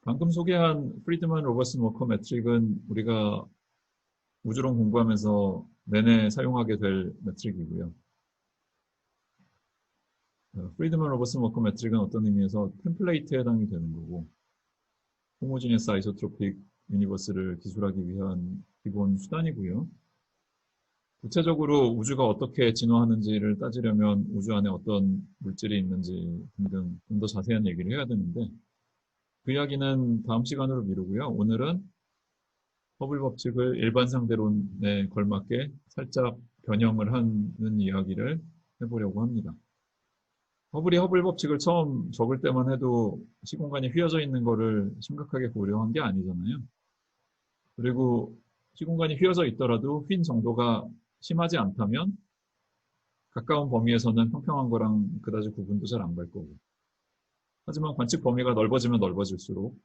방금 소개한 프리드만 로버슨 워커 매트릭은 우리가 우주론 공부하면서 내내 사용하게 될 매트릭이고요. 프리드만 로버슨 워커 매트릭은 어떤 의미에서 템플레이트에 해당이 되는 거고, 호모지니어스 아이소트로픽 유니버스를 기술하기 위한 기본 수단이고요. 구체적으로 우주가 어떻게 진화하는지를 따지려면 우주 안에 어떤 물질이 있는지 등등 좀 더 자세한 얘기를 해야 되는데, 그 이야기는 다음 시간으로 미루고요. 오늘은 허블 법칙을 일반 상대론에 걸맞게 살짝 변형을 하는 이야기를 해보려고 합니다. 허블이 허블 법칙을 처음 적을 때만 해도 시공간이 휘어져 있는 거를 심각하게 고려한 게 아니잖아요. 그리고 시공간이 휘어져 있더라도 휜 정도가 심하지 않다면 가까운 범위에서는 평평한 거랑 그다지 구분도 잘 안 갈 거고. 하지만 관측 범위가 넓어지면 넓어질수록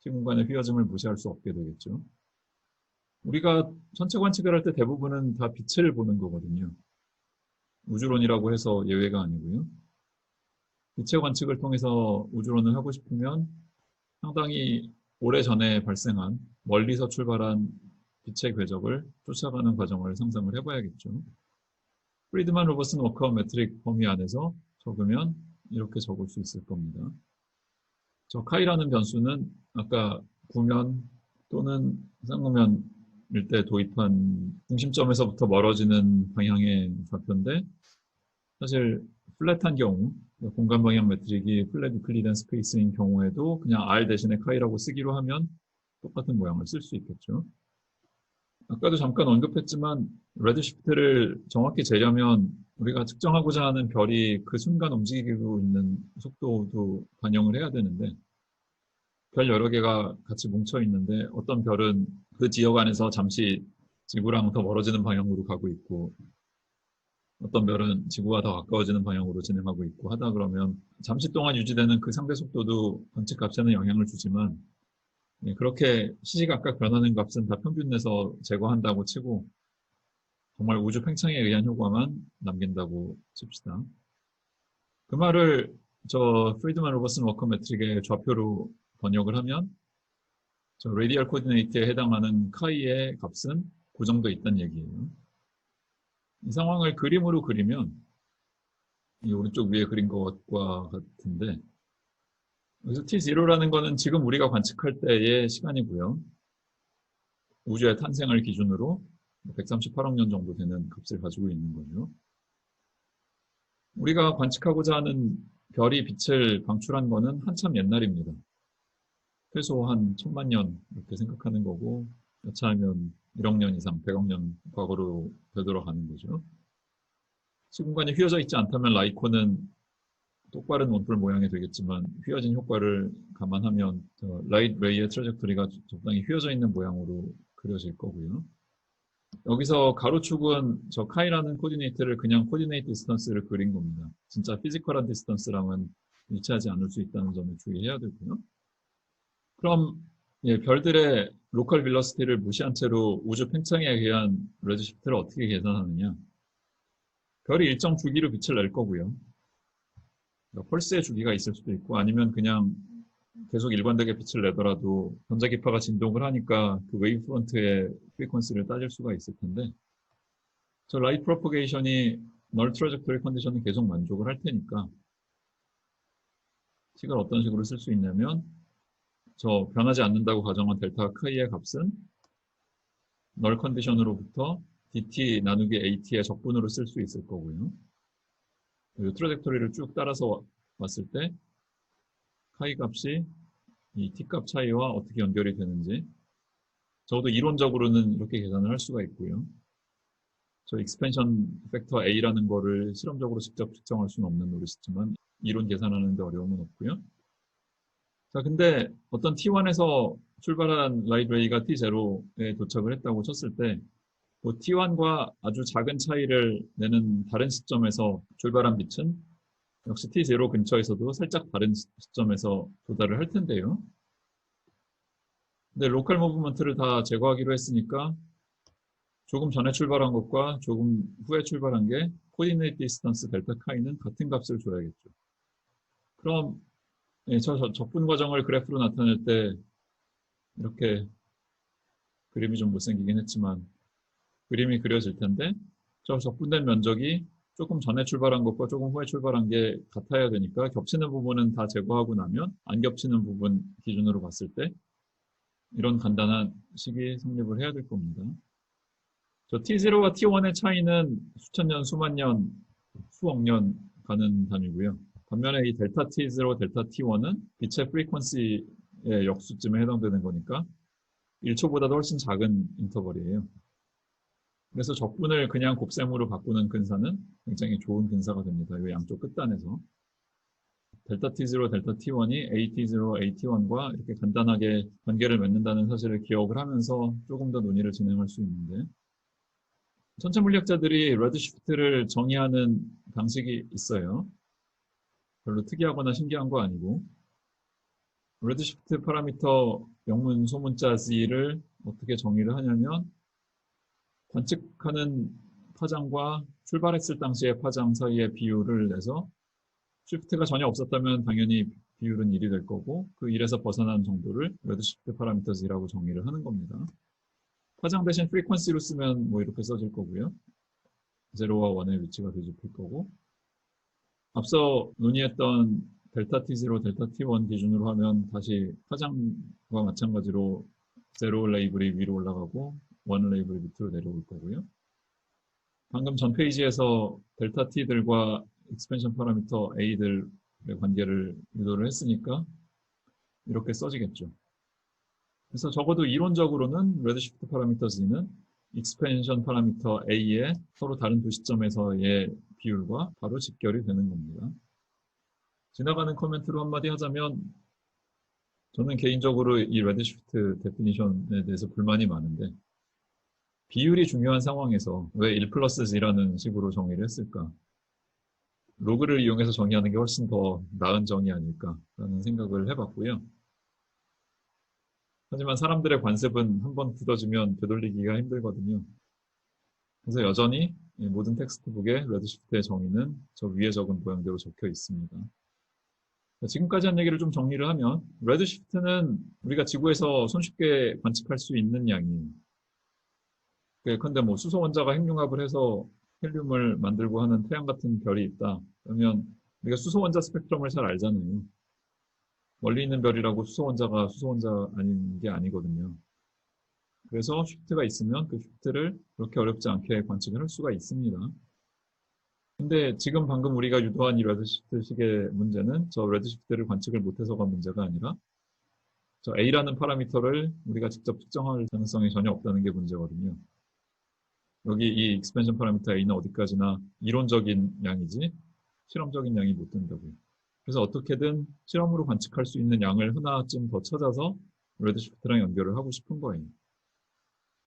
시공간의 휘어짐을 무시할 수 없게 되겠죠. 우리가 전체 관측을 할 때 대부분은 다 빛을 보는 거거든요. 우주론이라고 해서 예외가 아니고요. 빛의 관측을 통해서 우주론을 하고 싶으면 상당히 오래전에 발생한 멀리서 출발한 빛의 궤적을 쫓아가는 과정을 상상을 해봐야겠죠. 프리드만 로버슨 워커 매트릭 범위 안에서 적으면 이렇게 적을 수 있을 겁니다. 저 카이라는 변수는 아까 구면 또는 쌍구면일 때 도입한 중심점에서부터 멀어지는 방향의 좌표인데, 사실 플랫한 경우, 공간 방향 매트릭이 플랫 유클리디안 스페이스인 경우에도 그냥 R 대신에 카이라고 쓰기로 하면 똑같은 모양을 쓸 수 있겠죠. 아까도 잠깐 언급했지만 레드시프트를 정확히 재려면 우리가 측정하고자 하는 별이 그 순간 움직이고 있는 속도도 반영을 해야 되는데, 별 여러 개가 같이 뭉쳐 있는데 어떤 별은 그 지역 안에서 잠시 지구랑 더 멀어지는 방향으로 가고 있고, 어떤 별은 지구와 더 가까워지는 방향으로 진행하고 있고 하다 그러면 잠시 동안 유지되는 그 상대 속도도 관측 값에는 영향을 주지만, 그렇게 시시각각 변하는 값은 다 평균 내서 제거한다고 치고 정말 우주 팽창에 의한 효과만 남긴다고 칩시다. 그 말을 저 프리드만 로버슨 워커 매트릭의 좌표로 번역을 하면 저 레디얼 코디네이트에 해당하는 카이의 값은 고정되어 있다는 얘기예요. 이 상황을 그림으로 그리면 이 오른쪽 위에 그린 것과 같은데, 여기서 t0라는 거는 지금 우리가 관측할 때의 시간이고요. 우주의 탄생을 기준으로 138억 년 정도 되는 값을 가지고 있는 거죠. 우리가 관측하고자 하는 별이 빛을 방출한 거는 한참 옛날입니다. 최소 한 1000만 년 이렇게 생각하는 거고, 여차하면 1억 년 이상, 100억 년 과거로 되돌아가는 거죠. 시공간이 휘어져 있지 않다면 라이코는 똑바른 원뿔 모양이 되겠지만 휘어진 효과를 감안하면 라이트 레이의 트래젝토리가 적당히 휘어져 있는 모양으로 그려질 거고요. 여기서 가로축은 저 카이라는 코디네이트를 그냥 코디네이트 디스턴스를 그린 겁니다. 진짜 피지컬한 디스턴스랑은 일치하지 않을 수 있다는 점을 주의해야 되고요. 그럼 별들의 로컬 빌러시티를 무시한 채로 우주 팽창에 의한 레드시프트를 어떻게 계산하느냐. 별이 일정 주기로 빛을 낼 거고요. 펄스의 주기가 있을 수도 있고 아니면 그냥 계속 일관되게 빛을 내더라도 전자기파가 진동을 하니까 그 웨이브 프론트의 프리퀀시를 따질 수가 있을 텐데, 저 라이트 프로퍼게이션이 널 트래젝토리 컨디션을 계속 만족을 할 테니까 식을 어떤 식으로 쓸 수 있냐면, 저 변하지 않는다고 가정한 델타 카이의 값은 널 컨디션으로부터 dt 나누기 at의 적분으로 쓸 수 있을 거고요. 이 트래젝토리를 쭉 따라서 왔을 때 카이 값이 이 t 값 차이와 어떻게 연결이 되는지 적어도 이론적으로는 이렇게 계산을 할 수가 있고요. 저 익스펜션 팩터 a라는 거를 실험적으로 직접 측정할 수는 없는 노릇이지만 이론 계산하는데 어려움은 없고요. 자, 근데 어떤 t1에서 출발한 라이트 레이가 t0에 도착을 했다고 쳤을 때, 그 t1과 아주 작은 차이를 내는 다른 시점에서 출발한 빛은 역시 t0 근처에서도 살짝 다른 시점에서 도달을 할 텐데요. 근데 로컬 무브먼트를 다 제거하기로 했으니까 조금 전에 출발한 것과 조금 후에 출발한 게 코디네이트 디스턴스 델타 카이는 같은 값을 줘야겠죠. 그럼 예, 저 적분 과정을 그래프로 나타낼 때 이렇게 그림이 좀 못생기긴 했지만 그림이 그려질 텐데 저 적분된 면적이 조금 전에 출발한 것과 조금 후에 출발한 게 같아야 되니까 겹치는 부분은 다 제거하고 나면 안 겹치는 부분 기준으로 봤을 때 이런 간단한 식이 성립을 해야 될 겁니다. 저 T0와 T1의 차이는 수천 년, 수만 년, 수억 년 가는 단위고요. 반면에 이 델타 T0, 델타 T1은 빛의 프리퀀시의 역수쯤에 해당되는 거니까 1초보다도 훨씬 작은 인터벌이에요. 그래서 적분을 그냥 곱셈으로 바꾸는 근사는 굉장히 좋은 근사가 됩니다. 이 양쪽 끝단에서. 델타 T0, 델타 T1이 AT0, AT1과 이렇게 간단하게 관계를 맺는다는 사실을 기억을 하면서 조금 더 논의를 진행할 수 있는데 천체 물리학자들이 레드시프트를 정의하는 방식이 있어요. 별로 특이하거나 신기한 거 아니고 레드시프트 파라미터 영문 소문자 Z를 어떻게 정의를 하냐면 관측하는 파장과 출발했을 당시의 파장 사이의 비율을 내서 쉬프트가 전혀 없었다면 당연히 비율은 1이 될 거고 그 1에서 벗어난 정도를 레드시프트 파라미터즈라고 정의를 하는 겁니다. 파장 대신 프리퀀시로 쓰면 뭐 이렇게 써질 거고요. 0와 1의 위치가 되짚힐 거고 앞서 논의했던 델타 T0, 델타 T1 기준으로 하면 다시 파장과 마찬가지로 0 레이블이 위로 올라가고 1 레이블이 밑으로 내려올 거고요. 방금 전 페이지에서 델타 T들과 익스펜션 파라미터 A들의 관계를 유도를 했으니까 이렇게 써지겠죠. 그래서 적어도 이론적으로는 레드시프트 파라미터 Z는 익스펜션 파라미터 A의 서로 다른 두 시점에서의 비율과 바로 직결이 되는 겁니다. 지나가는 코멘트로 한마디 하자면 저는 개인적으로 이 레드시프트 데피니션에 대해서 불만이 많은데 비율이 중요한 상황에서 왜 1 플러스 G라는 식으로 정의를 했을까? 로그를 이용해서 정의하는 게 훨씬 더 나은 정의 아닐까라는 생각을 해봤고요. 하지만 사람들의 관습은 한번 굳어지면 되돌리기가 힘들거든요. 그래서 여전히 모든 텍스트북에 레드시프트의 정의는 저 위에 적은 모양대로 적혀 있습니다. 지금까지 한 얘기를 좀 정리를 하면 레드시프트는 우리가 지구에서 손쉽게 관측할 수 있는 양이에요. 근데 뭐 수소 원자가 핵융합을 해서 헬륨을 만들고 하는 태양 같은 별이 있다. 그러면 우리가 수소 원자 스펙트럼을 잘 알잖아요. 멀리 있는 별이라고 수소 원자가 수소 원자 아닌 게 아니거든요. 그래서 쉬프트가 있으면 그 쉬프트를 그렇게 어렵지 않게 관측을 할 수가 있습니다. 근데 지금 방금 우리가 유도한 이 레드시프트 식의 문제는 저 레드시프트를 관측을 못해서가 문제가 아니라 저 A라는 파라미터를 우리가 직접 측정할 가능성이 전혀 없다는 게 문제거든요. 여기 이 익스펜션 파라미터 A는 어디까지나 이론적인 양이지 실험적인 양이 못 된다고요. 그래서 어떻게든 실험으로 관측할 수 있는 양을 하나쯤 더 찾아서 레드시프트랑 연결을 하고 싶은 거예요.